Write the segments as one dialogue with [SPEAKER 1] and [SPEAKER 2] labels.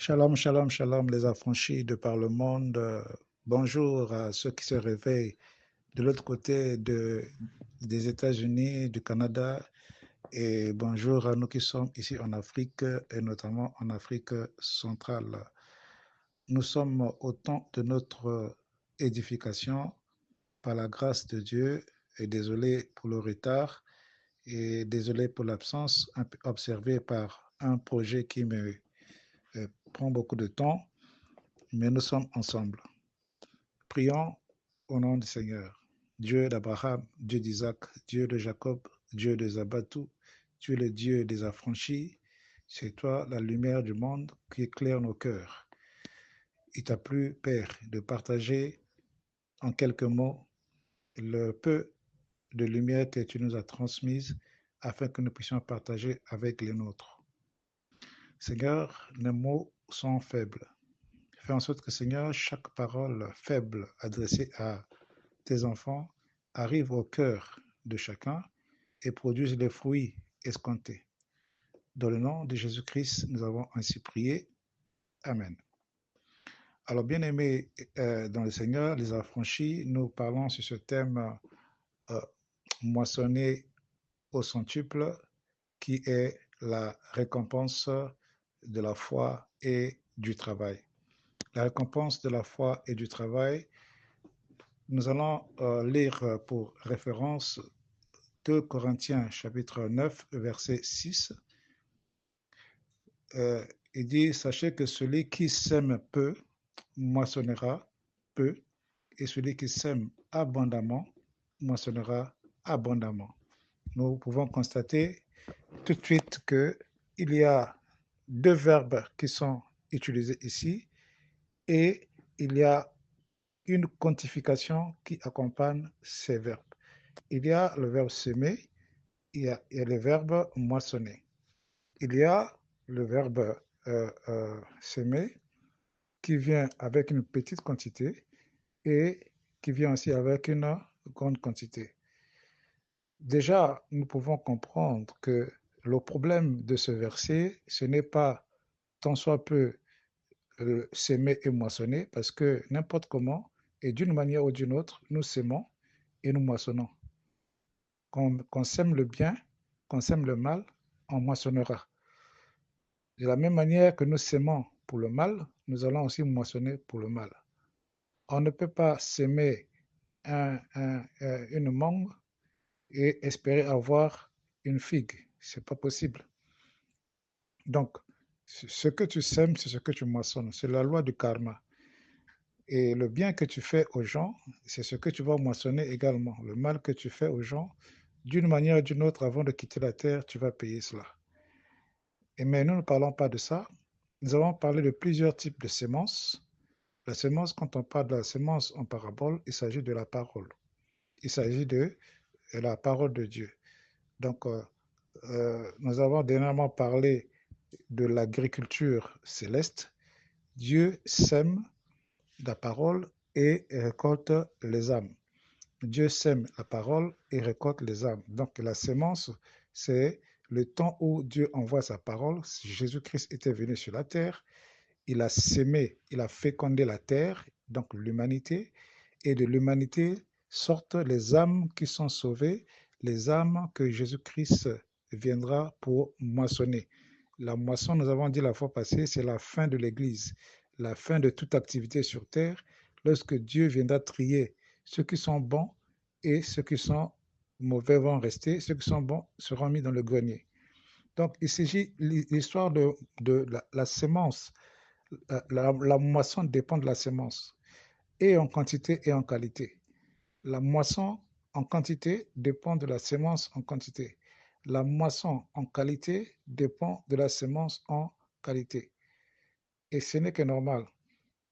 [SPEAKER 1] Shalom, shalom, shalom, les affranchis de par le monde. Bonjour à ceux qui se réveillent de l'autre côté des États-Unis, du Canada, et bonjour à nous qui sommes ici en Afrique et notamment en Afrique centrale. Nous sommes au temps de notre édification par la grâce de Dieu et désolé pour le retard et désolé pour l'absence observée par un projet qui me prend beaucoup de temps, mais nous sommes ensemble. Prions au nom du Seigneur. Dieu d'Abraham, Dieu d'Isaac, Dieu de Jacob, Dieu des abattus, tu es le Dieu des affranchis. C'est toi la lumière du monde qui éclaire nos cœurs. Il t'a plu, Père, de partager en quelques mots le peu de lumière que tu nous as transmise afin que nous puissions partager avec les nôtres. Seigneur, nos mots sont faibles. Fais en sorte que, Seigneur, chaque parole faible adressée à tes enfants arrive au cœur de chacun et produise les fruits escomptés. Dans le nom de Jésus-Christ, nous avons ainsi prié. Amen. Alors, bien-aimés dans le Seigneur, les affranchis, nous parlons sur ce thème euh, moissonné au centuple, qui est la récompense de la foi et du travail. La récompense de la foi et du travail, nous allons lire pour référence 2 Corinthiens chapitre 9, verset 6. Il dit, sachez que celui qui sème peu moissonnera peu, et celui qui sème abondamment moissonnera abondamment. Nous pouvons constater tout de suite qu'il y a deux verbes qui sont utilisés ici et il y a une quantification qui accompagne ces verbes. Il y a le verbe semer, il y a le verbe moissonner. Il y a le verbe semer qui vient avec une petite quantité et qui vient aussi avec une grande quantité. Déjà, nous pouvons comprendre que le problème de ce verset, ce n'est pas tant soit peu s'aimer et moissonner, parce que n'importe comment, et d'une manière ou d'une autre, nous s'aimons et nous moissonnons. Qu'on sème le bien, qu'on sème le mal, on moissonnera. De la même manière que nous s'aimons pour le mal, nous allons aussi moissonner pour le mal. On ne peut pas s'aimer une mangue et espérer avoir une figue. Ce n'est pas possible. Donc, ce que tu sèmes, c'est ce que tu moissonnes. C'est la loi du karma. Et le bien que tu fais aux gens, c'est ce que tu vas moissonner également. Le mal que tu fais aux gens, d'une manière ou d'une autre, avant de quitter la terre, tu vas payer cela. Et mais nous ne parlons pas de ça. Nous avons parlé de plusieurs types de semences. La semence, quand on parle de la semence en parabole, il s'agit de la parole. Il s'agit de la parole de Dieu. Donc, nous avons dernièrement parlé de l'agriculture céleste. Dieu sème la parole et récolte les âmes. Dieu sème la parole et récolte les âmes. Donc la sémence, c'est le temps où Dieu envoie sa parole. Jésus-Christ était venu sur la terre. Il a sémé, il a fécondé la terre, donc l'humanité. Et de l'humanité sortent les âmes qui sont sauvées, les âmes que Jésus-Christ viendra pour moissonner. La moisson, nous avons dit la fois passée, c'est la fin de l'Église, la fin de toute activité sur terre, lorsque Dieu viendra trier ceux qui sont bons et ceux qui sont mauvais vont rester, ceux qui sont bons seront mis dans le grenier. Donc, il s'agit l'histoire de la sémence. La moisson dépend de la sémence, et en quantité et en qualité. La moisson en quantité dépend de la sémence en quantité. La moisson en qualité dépend de la sémence en qualité. Et ce n'est que normal.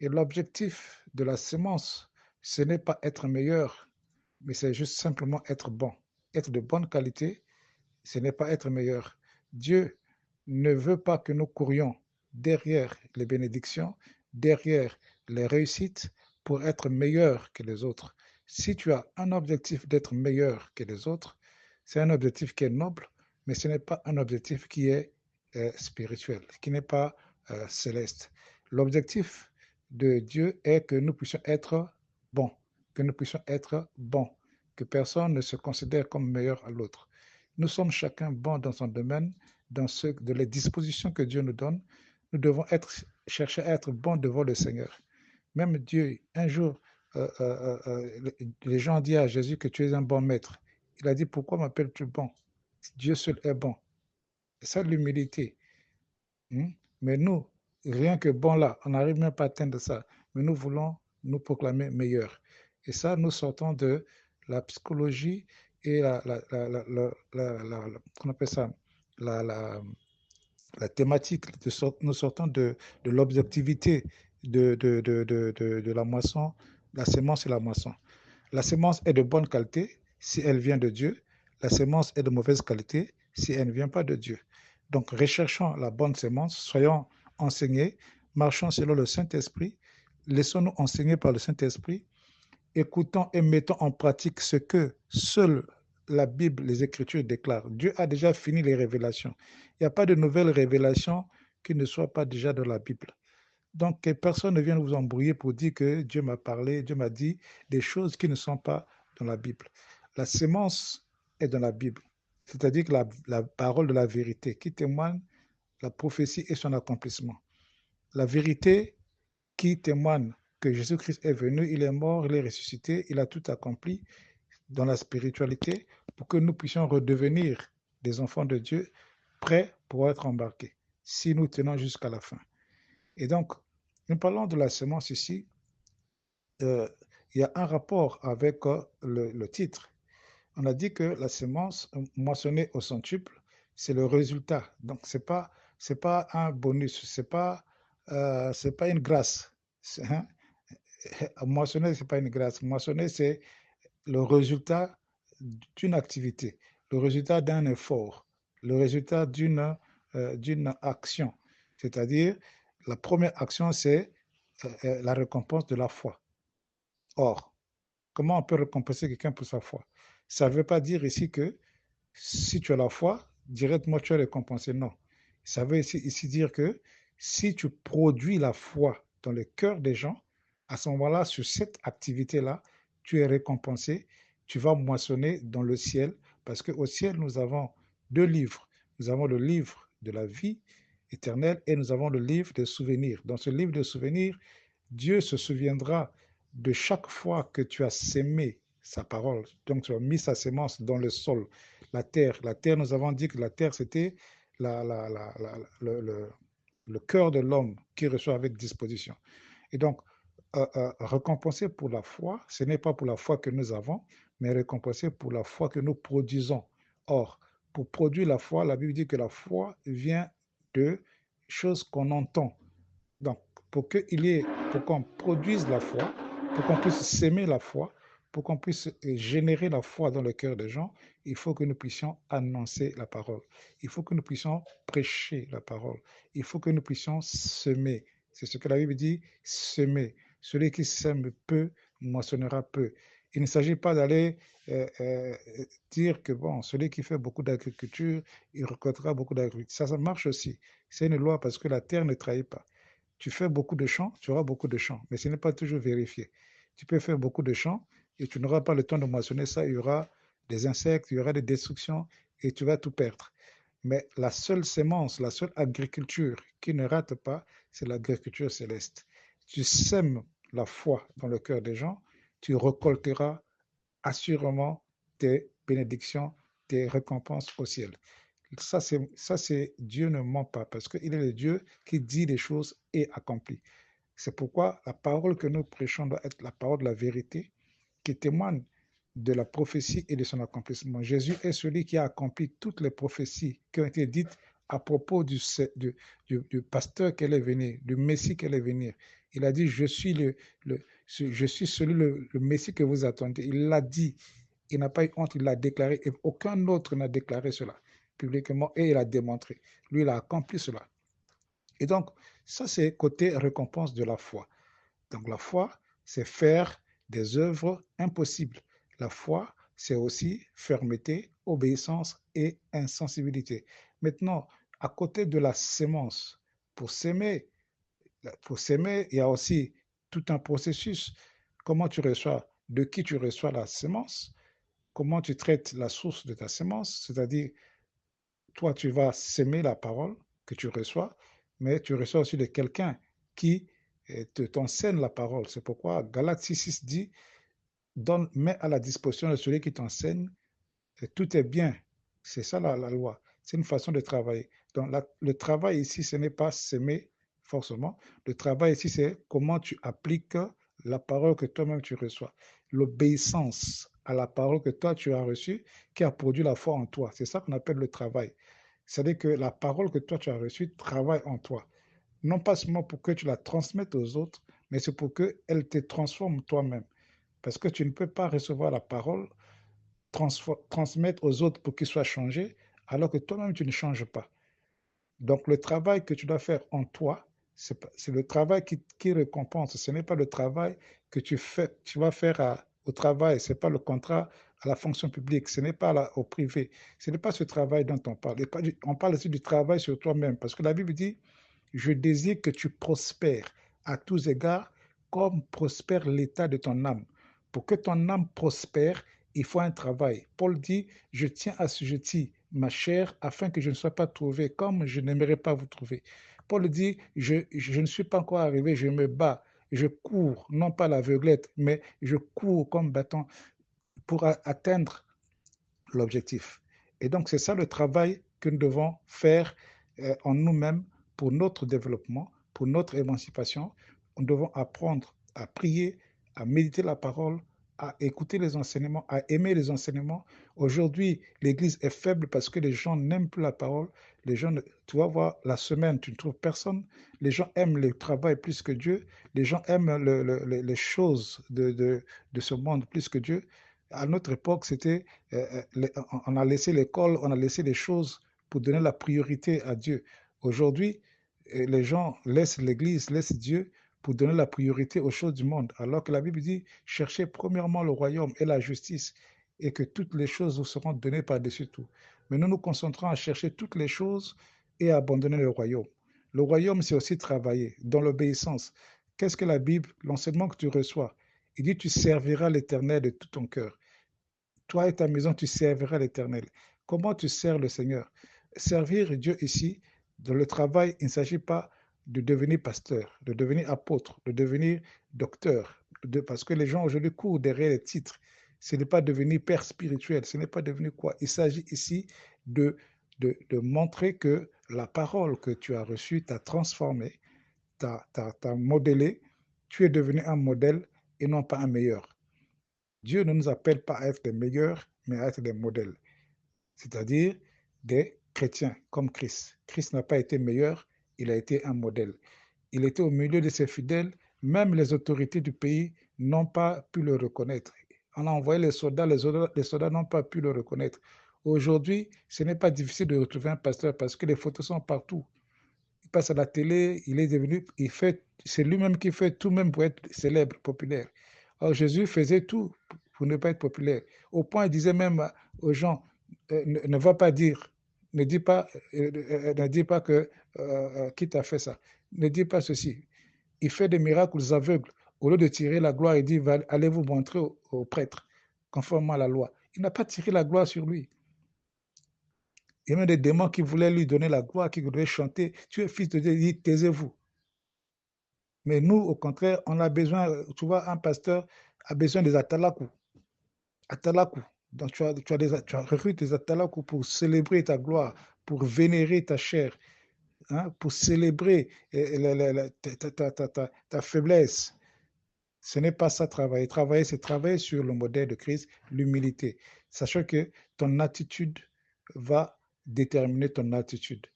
[SPEAKER 1] Et l'objectif de la sémence, ce n'est pas être meilleur, mais c'est juste simplement être bon. Être de bonne qualité, ce n'est pas être meilleur. Dieu ne veut pas que nous courions derrière les bénédictions, derrière les réussites pour être meilleurs que les autres. Si tu as un objectif d'être meilleur que les autres, c'est un objectif qui est noble, mais ce n'est pas un objectif qui est spirituel, qui n'est pas céleste. L'objectif de Dieu est que nous puissions être bons, que nous puissions être bons, que personne ne se considère comme meilleur à l'autre. Nous sommes chacun bons dans son domaine, de les dispositions que Dieu nous donne. Nous devons chercher à être bons devant le Seigneur. Même Dieu, un jour, les gens disent à Jésus que tu es un bon maître. Il a dit, pourquoi m'appelles-tu bon? Dieu seul est bon. C'est ça l'humilité. Hmm? Mais nous, rien que bon là, on n'arrive même pas à atteindre ça. Mais nous voulons nous proclamer meilleurs. Et ça, nous sortons de la psychologie et qu'on appelle ça, la, la, la thématique. Nous sortons de l'objectivité de la moisson, la sémence et la moisson. La sémence est de bonne qualité si elle vient de Dieu. La sémence est de mauvaise qualité si elle ne vient pas de Dieu. Donc, recherchons la bonne sémence, soyons enseignés, marchons selon le Saint-Esprit, laissons-nous enseigner par le Saint-Esprit, écoutons et mettons en pratique ce que seule la Bible, les Écritures déclarent. Dieu a déjà fini les révélations. Il n'y a pas de nouvelles révélations qui ne soient pas déjà dans la Bible. Donc, que personne ne vienne vous embrouiller pour dire que Dieu m'a parlé, Dieu m'a dit des choses qui ne sont pas dans la Bible. La sémence est dans la Bible, c'est-à-dire que la parole de la vérité qui témoigne la prophétie et son accomplissement. La vérité qui témoigne que Jésus-Christ est venu, il est mort, il est ressuscité, il a tout accompli dans la spiritualité pour que nous puissions redevenir des enfants de Dieu prêts pour être embarqués, si nous tenons jusqu'à la fin. Et donc, nous parlons de la semence ici. euh, il y a un rapport avec le titre. On a dit que la semence moissonnée au centuple, c'est le résultat. Donc, c'est pas un bonus, c'est pas une grâce. Hein? Moissonner, c'est pas une grâce. Moissonner, c'est le résultat d'une activité, le résultat d'un effort, le résultat d'une action. C'est-à-dire, la première action, c'est la récompense de la foi. Or, comment on peut récompenser quelqu'un pour sa foi? Ça ne veut pas dire ici que si tu as la foi, directement tu es récompensé. Non. Ça veut ici dire que si tu produis la foi dans le cœur des gens, à ce moment-là, sur cette activité-là, tu es récompensé, tu vas moissonner dans le ciel, parce qu'au ciel, nous avons deux livres. Nous avons le livre de la vie éternelle et nous avons le livre des souvenirs. Dans ce livre de souvenirs, Dieu se souviendra de chaque fois que tu as sémé sa parole. Donc, tu as mis sa sémence dans le sol, la terre. La terre, nous avons dit que la terre, c'était la, la, la, le cœur de l'homme qui reçoit avec disposition. Et donc, récompenser pour la foi, ce n'est pas pour la foi que nous avons, mais récompenser pour la foi que nous produisons. Or, pour produire la foi, la Bible dit que la foi vient de choses qu'on entend. Donc, pour qu'on produise la foi, pour qu'on puisse s'aimer la foi, pour qu'on puisse générer la foi dans le cœur des gens, il faut que nous puissions annoncer la parole. Il faut que nous puissions prêcher la parole. Il faut que nous puissions semer. C'est ce que la Bible dit, semer. Celui qui sème peu, moissonnera peu. Il ne s'agit pas d'aller dire que bon, celui qui fait beaucoup d'agriculture, il récoltera beaucoup d'agriculture. Ça marche aussi. C'est une loi parce que la terre ne trahit pas. Tu fais beaucoup de champs, tu auras beaucoup de champs, mais ce n'est pas toujours vérifié. Tu peux faire beaucoup de champs et tu n'auras pas le temps de moissonner ça, il y aura des insectes, il y aura des destructions et tu vas tout perdre. Mais la seule sémence, la seule agriculture qui ne rate pas, c'est l'agriculture céleste. Tu sèmes la foi dans le cœur des gens, tu récolteras assurément tes bénédictions, tes récompenses au ciel. Ça, c'est Dieu ne ment pas parce qu'il est le Dieu qui dit les choses et accomplit. C'est pourquoi la parole que nous prêchons doit être la parole de la vérité qui témoigne de la prophétie et de son accomplissement. Jésus est celui qui a accompli toutes les prophéties qui ont été dites à propos du pasteur qui allait venir, du Messie qui allait venir. Il a dit, je suis celui, le Messie que vous attendez. Il l'a dit, il n'a pas eu honte, il l'a déclaré, et aucun autre n'a déclaré cela publiquement, et il a démontré. Lui, il a accompli cela. Et donc, ça, c'est côté récompense de la foi. Donc, la foi, c'est faire des œuvres impossibles. La foi, c'est aussi fermeté, obéissance et insensibilité. Maintenant, à côté de la sémence, Pour s'aimer, il y a aussi tout un processus. Comment tu reçois, de qui tu reçois la semence, comment tu traites la source de ta semence, c'est-à-dire, toi, tu vas s'aimer la parole que tu reçois, mais tu reçois aussi de quelqu'un qui t'enseigne la parole. C'est pourquoi Galates 6,6 dit, donne, mets à la disposition de celui qui t'enseigne, et tout est bien. C'est ça la loi. C'est une façon de travailler. Donc le travail ici, ce n'est pas s'aimer forcément. Le travail ici, c'est comment tu appliques la parole que toi-même tu reçois. L'obéissance à la parole que toi tu as reçue, qui a produit la foi en toi. C'est ça qu'on appelle le travail. C'est-à-dire que la parole que toi tu as reçue travaille en toi. Non pas seulement pour que tu la transmettes aux autres, mais c'est pour qu'elle te transforme toi-même. Parce que tu ne peux pas recevoir la parole, transmettre aux autres pour qu'ils soient changés, alors que toi-même, tu ne changes pas. Donc, le travail que tu dois faire en toi, c'est le travail qui récompense. Ce n'est pas le travail que tu vas faire au travail. Ce n'est pas le contrat à la fonction publique. Ce n'est pas au privé. Ce n'est pas ce travail dont on parle. On parle aussi du travail sur toi-même. Parce que la Bible dit, je désire que tu prospères à tous égards, comme prospère l'état de ton âme. Pour que ton âme prospère, il faut un travail. Paul dit, je tiens assujetti ma chair afin que je ne sois pas trouvé comme je n'aimerais pas vous trouver. Paul dit, je ne suis pas encore arrivé, je me bats, je cours, non pas l'aveuglette, mais je cours comme battant pour atteindre l'objectif. Et donc, c'est ça le travail que nous devons faire en nous-mêmes pour notre développement, pour notre émancipation. Nous devons apprendre à prier, à méditer la parole, à écouter les enseignements, à aimer les enseignements. Aujourd'hui, l'Église est faible parce que les gens n'aiment plus la parole. Les gens, tu vas voir, la semaine, tu ne trouves personne. Les gens aiment le travail plus que Dieu. Les gens aiment les choses de ce monde plus que Dieu. À notre époque, c'était, on a laissé l'école, on a laissé les choses pour donner la priorité à Dieu. Aujourd'hui, les gens laissent l'Église, laissent Dieu pour donner la priorité aux choses du monde. Alors que la Bible dit, cherchez premièrement le royaume et la justice, et que toutes les choses vous seront données par-dessus tout. Mais nous nous concentrons à chercher toutes les choses et à abandonner le royaume. Le royaume, c'est aussi travailler dans l'obéissance. Qu'est-ce que la Bible, l'enseignement que tu reçois? Il dit, tu serviras l'Éternel de tout ton cœur. Toi et ta maison, tu serviras l'Éternel. Comment tu sers le Seigneur? Servir Dieu ici, dans le travail, il ne s'agit pas de devenir pasteur, de devenir apôtre, de devenir docteur, parce que les gens aujourd'hui courent derrière les titres. Ce n'est pas devenir père spirituel, ce n'est pas devenir quoi. Il s'agit ici de montrer que la parole que tu as reçue t'a transformé, t'a modélé, tu es devenu un modèle et non pas un meilleur. Dieu ne nous appelle pas à être les meilleurs, mais à être des modèles, c'est-à-dire des chrétiens comme Christ. Christ n'a pas été meilleur, il a été un modèle. Il était au milieu de ses fidèles, même les autorités du pays n'ont pas pu le reconnaître. On a envoyé les soldats n'ont pas pu le reconnaître. Aujourd'hui, ce n'est pas difficile de retrouver un pasteur parce que les photos sont partout. Il passe à la télé, il est devenu, c'est lui-même qui fait tout même pour être célèbre, populaire. Alors Jésus faisait tout pour ne pas être populaire. Au point, il disait même aux gens, ne va pas dire, ne dis pas que qui t'a fait ça. Ne dis pas ceci. Il fait des miracles aux aveugles. Au lieu de tirer la gloire, il dit, allez vous montrer aux prêtres, conformément à la loi. Il n'a pas tiré la gloire sur lui. Il y a même des démons qui voulaient lui donner la gloire, qui voulaient chanter. Tu es fils de Dieu, il dit, taisez-vous. Mais nous, au contraire, on a besoin, tu vois, un pasteur a besoin des atalakou. Atalakou. Donc tu as recruté des atalakou pour célébrer ta gloire, pour vénérer ta chair, hein, pour célébrer ta faiblesse. Ce n'est pas ça travailler. Travailler, c'est travailler sur le modèle de Christ, l'humilité. Sachant que ton attitude va déterminer ton attitude.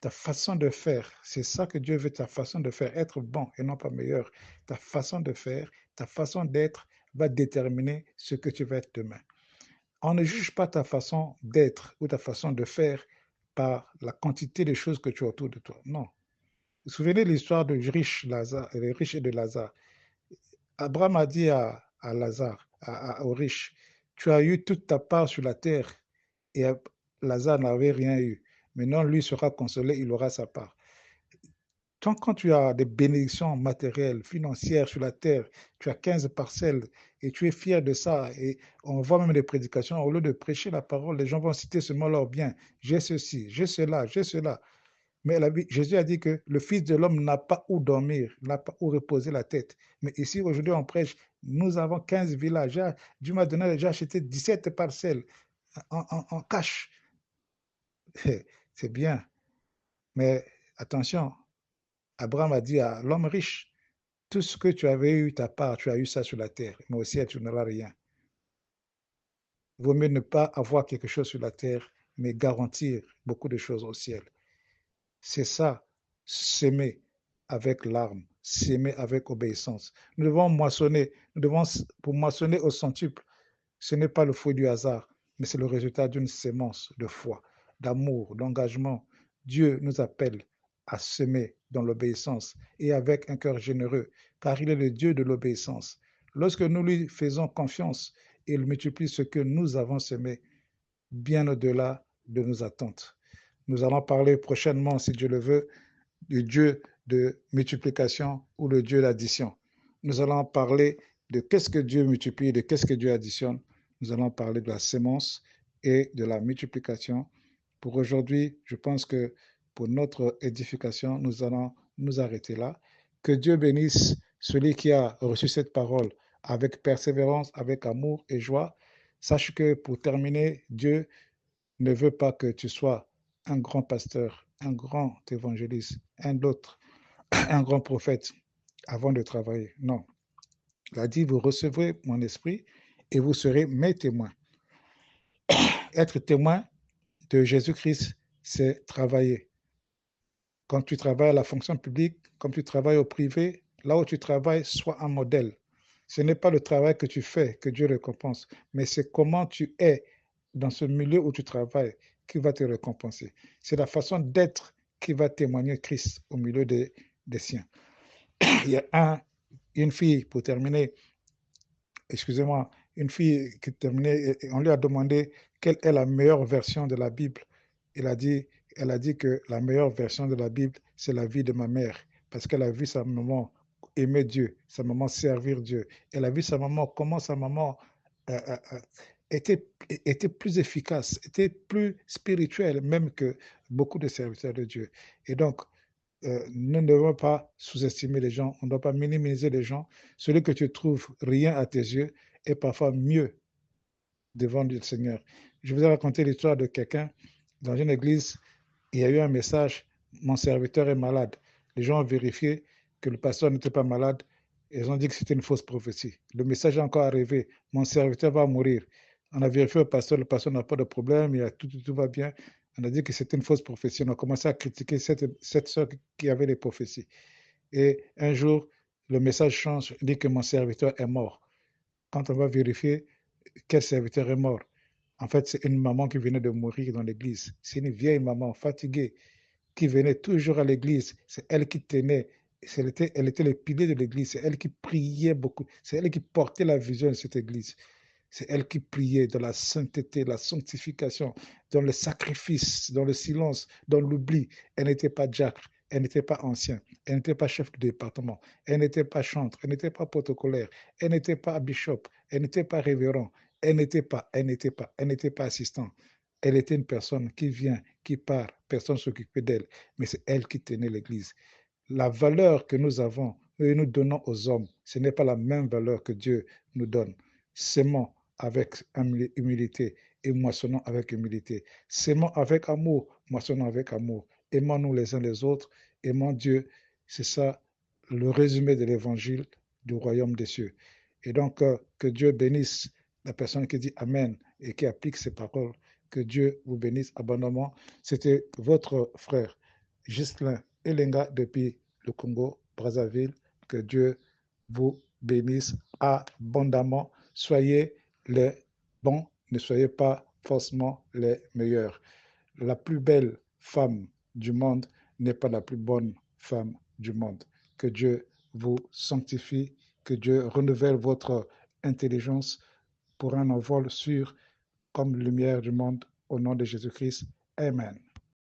[SPEAKER 1] Ta façon de faire, c'est ça que Dieu veut, ta façon de faire, être bon et non pas meilleur. Ta façon de faire, ta façon d'être va déterminer ce que tu vas être demain. On ne juge pas ta façon d'être ou ta façon de faire par la quantité de choses que tu as autour de toi. Non. Vous vous souvenez de l'histoire du riche Lazare, le riche et de Lazare. Abraham a dit à Lazare, au riche, tu as eu toute ta part sur la terre et Lazare n'avait rien eu. Maintenant, lui sera consolé, il aura sa part. Quand tu as des bénédictions matérielles, financières sur la terre, tu as 15 parcelles et tu es fier de ça, et on voit même des prédications, au lieu de prêcher la parole, les gens vont citer seulement leurs biens. J'ai ceci, j'ai cela, j'ai cela. Mais Jésus a dit que le Fils de l'homme n'a pas où dormir, n'a pas où reposer la tête. Mais ici, aujourd'hui, on prêche, nous avons 15 villages. Dieu m'a donné, j'ai acheté 17 parcelles en cash. C'est bien. Mais attention, Abraham a dit à l'homme riche, tout ce que tu avais eu, ta part, tu as eu ça sur la terre, mais aussi tu n'auras rien. Il vaut mieux ne pas avoir quelque chose sur la terre, mais garantir beaucoup de choses au ciel. C'est ça, s'aimer avec larmes, s'aimer avec obéissance. Nous devons moissonner, pour moissonner au centuple, ce n'est pas le fruit du hasard, mais c'est le résultat d'une sémence de foi, d'amour, d'engagement. Dieu nous appelle à semer dans l'obéissance et avec un cœur généreux, car il est le Dieu de l'obéissance. Lorsque nous lui faisons confiance, il multiplie ce que nous avons semé, bien au-delà de nos attentes. Nous allons parler prochainement, si Dieu le veut, du Dieu de multiplication ou le Dieu d'addition. Nous allons parler de qu'est-ce que Dieu multiplie, de qu'est-ce que Dieu additionne. Nous allons parler de la sémence et de la multiplication. Pour aujourd'hui, je pense que pour notre édification, nous allons nous arrêter là. Que Dieu bénisse celui qui a reçu cette parole avec persévérance, avec amour et joie. Sache que pour terminer, Dieu ne veut pas que tu sois un grand pasteur, un grand évangéliste, un autre, un grand prophète avant de travailler. Non. Il a dit, vous recevrez mon esprit et vous serez mes témoins. Être témoin de Jésus-Christ, c'est travailler. Quand tu travailles à la fonction publique, comme tu travailles au privé, là où tu travailles, sois un modèle. Ce n'est pas le travail que tu fais que Dieu récompense, mais c'est comment tu es dans ce milieu où tu travailles qui va te récompenser. C'est la façon d'être qui va témoigner Christ au milieu des siens. Il y a une fille, pour terminer, excusez-moi, une fille qui terminait, on lui a demandé quelle est la meilleure version de la Bible. Elle a dit que la meilleure version de la Bible, c'est la vie de ma mère, parce qu'elle a vu sa maman aimer Dieu, sa maman servir Dieu. Elle a vu sa maman, comment sa maman euh, euh, euh, était plus efficace, était plus spirituelle même que beaucoup de serviteurs de Dieu. Et donc, nous ne devons pas sous-estimer les gens, on ne doit pas minimiser les gens. Celui que tu trouves rien à tes yeux est parfois mieux devant le Seigneur. Je vous ai raconté l'histoire de quelqu'un dans une église. Il y a eu un message, mon serviteur est malade. Les gens ont vérifié que le pasteur n'était pas malade. Ils ont dit que c'était une fausse prophétie. Le message est encore arrivé, mon serviteur va mourir. On a vérifié le pasteur n'a pas de problème, tout va bien. On a dit que c'était une fausse prophétie. On a commencé à critiquer cette soeur qui avait les prophéties. Et un jour, le message change, dit que mon serviteur est mort. Quand on va vérifier quel serviteur est mort, en fait, c'est une maman qui venait de mourir dans l'église. C'est une vieille maman fatiguée qui venait toujours à l'église. C'est elle qui tenait, elle était le pilier de l'église. C'est elle qui priait beaucoup. C'est elle qui portait la vision de cette église. C'est elle qui priait dans la sainteté, la sanctification, dans le sacrifice, dans le silence, dans l'oubli. Elle n'était pas diacre, elle n'était pas ancien, elle n'était pas chef de département, elle n'était pas chantre, elle n'était pas protocolaire, elle n'était pas bishop, elle n'était pas révérend, elle n'était pas assistant. Elle était une personne qui vient, qui part, personne ne s'occupait d'elle, mais c'est elle qui tenait l'église. La valeur que nous avons et nous donnons aux hommes, ce n'est pas la même valeur que Dieu nous donne. Sémons avec humilité et moissonnons avec humilité. Sémons avec amour, moissonnons avec amour. Aimons-nous les uns les autres, aimons Dieu. C'est ça le résumé de l'évangile du royaume des cieux. Et donc, que Dieu bénisse la personne qui dit Amen et qui applique ces paroles. Que Dieu vous bénisse abondamment. C'était votre frère Ghislain Elenga depuis le Congo, Brazzaville. Que Dieu vous bénisse abondamment. Soyez les bons, ne soyez pas forcément les meilleurs. La plus belle femme du monde n'est pas la plus bonne femme du monde. Que Dieu vous sanctifie, que Dieu renouvelle votre intelligence pour un envol sûr comme lumière du monde au nom de Jésus-Christ. Amen.